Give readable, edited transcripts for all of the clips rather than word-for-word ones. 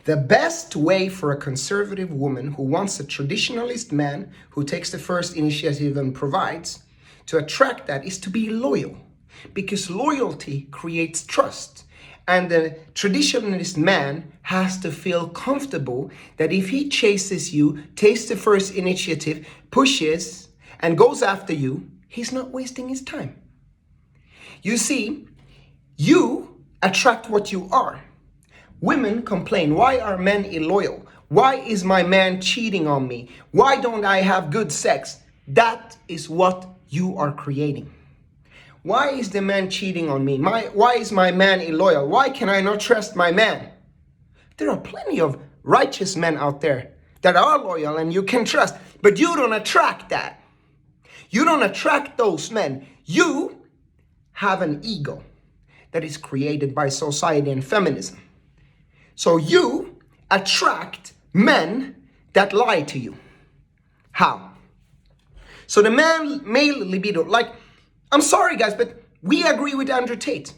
The best way for a conservative woman who wants a traditionalist man who takes the first initiative and provides to attract that is to be loyal, because loyalty creates trust. And the traditionalist man has to feel comfortable that if he chases you, takes the first initiative, pushes, and goes after you, he's not wasting his time. You see, you attract what you are. Women complain, why are men illoyal? Why is my man cheating on me? Why don't I have good sex? That is what you are creating. Why is the man cheating on me? Why is my man illoyal? Why can I not trust my man? There are plenty of righteous men out there that are loyal and you can trust, but you don't attract that. You don't attract those men. You have an ego that is created by society and feminism. So you attract men that lie to you. How? So the male libido, like, I'm sorry guys, but we agree with Andrew Tate.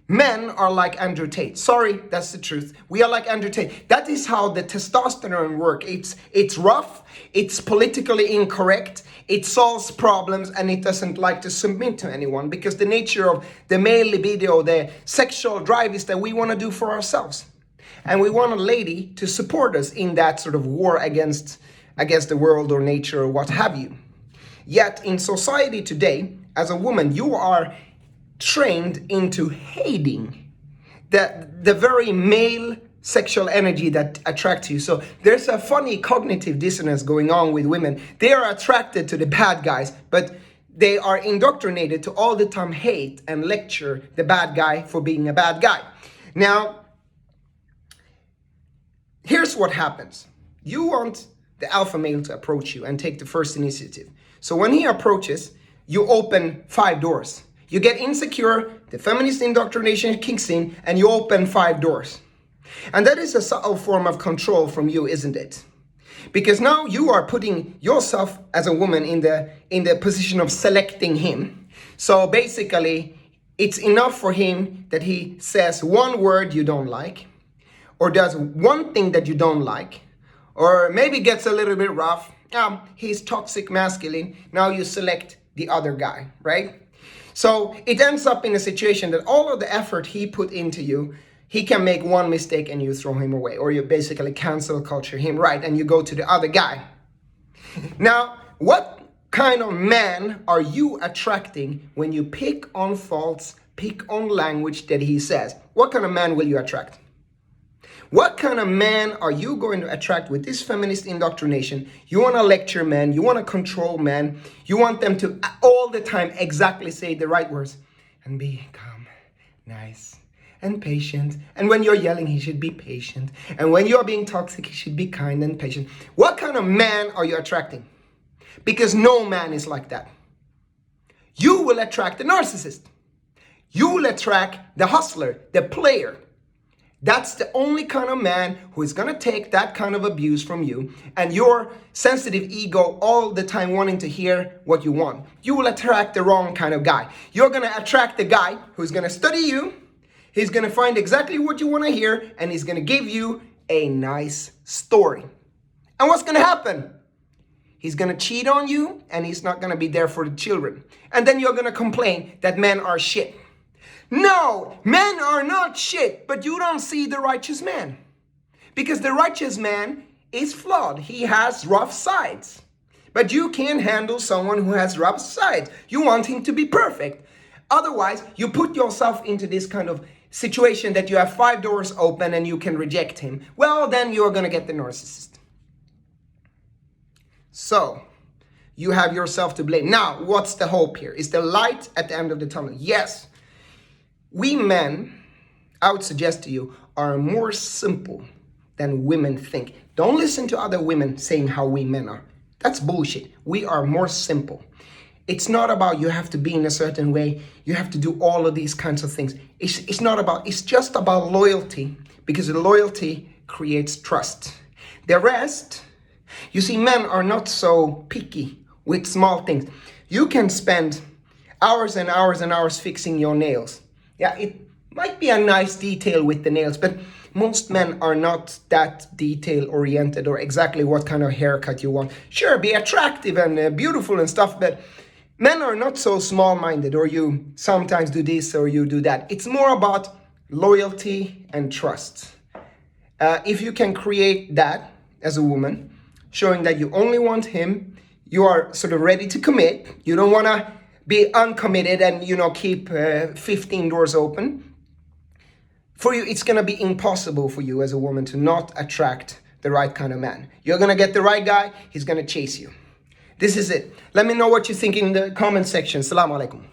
Men are like Andrew Tate. Sorry, that's the truth. We are like Andrew Tate. That is how the testosterone works. It's rough, it's politically incorrect, it solves problems, and it doesn't like to submit to anyone, because the nature of the male libido, the sexual drive, is that we want to do for ourselves. And we want a lady to support us in that sort of war against the world or nature or what have you. Yet in society today, as a woman, you are trained into hating the very male sexual energy that attracts you. So there's a funny cognitive dissonance going on with women. They are attracted to the bad guys, but they are indoctrinated to all the time hate and lecture the bad guy for being a bad guy. Now, here's what happens. You want the alpha male to approach you and take the first initiative. So when he approaches, you open 5 doors. You get insecure, the feminist indoctrination kicks in, and you open 5 doors. And that is a subtle form of control from you, isn't it? Because now you are putting yourself as a woman in the position of selecting him. So basically, it's enough for him that he says one word you don't like, or does one thing that you don't like, or maybe gets a little bit rough. He's toxic masculine. Now you select the other guy, right? So it ends up in a situation that all of the effort he put into you, he can make one mistake and you throw him away, or you basically cancel culture him, right? And you go to the other guy. Now, what kind of man are you attracting when you pick on faults, pick on language that he says? What kind of man will you attract? What kind of man are you going to attract with this feminist indoctrination? You want to lecture men, you want to control men, you want them to all the time exactly say the right words and be calm, nice, and patient. And when you're yelling, he should be patient. And when you're being toxic, he should be kind and patient. What kind of man are you attracting? Because no man is like that. You will attract the narcissist. You will attract the hustler, the player. That's the only kind of man who is going to take that kind of abuse from you and your sensitive ego all the time wanting to hear what you want. You will attract the wrong kind of guy. You're going to attract the guy who's going to study you. He's going to find exactly what you want to hear, and he's going to give you a nice story. And what's going to happen? He's going to cheat on you, and he's not going to be there for the children. And then you're going to complain that men are shit. No, men are not shit, but you don't see the righteous man. Because the righteous man is flawed. He has rough sides. But you can't handle someone who has rough sides. You want him to be perfect. Otherwise, you put yourself into this kind of situation that you have 5 doors open and you can reject him. Well, then you're going to get the narcissist. So, you have yourself to blame. Now, what's the hope here? Is the light at the end of the tunnel? Yes. We men, I would suggest to you, are more simple than women think. Don't listen to other women saying how we men are. That's bullshit. We are more simple. It's not about you have to be in a certain way. You have to do all of these kinds of things. It's not about, it's just about loyalty, because loyalty creates trust. The rest, you see, men are not so picky with small things. You can spend hours and hours and hours fixing your nails. Yeah, it might be a nice detail with the nails, but most men are not that detail oriented or exactly what kind of haircut you want. Sure, be attractive and beautiful and stuff, but men are not so small-minded, or you sometimes do this or you do that. It's more about loyalty and trust. If you can create that as a woman, showing that you only want him, you are sort of ready to commit, you don't want to be uncommitted and keep 15 doors open. For you, it's going to be impossible for you as a woman to not attract the right kind of man. You're going to get the right guy, he's going to chase you. This is it. Let me know what you think in the comment section. Assalamu alaikum.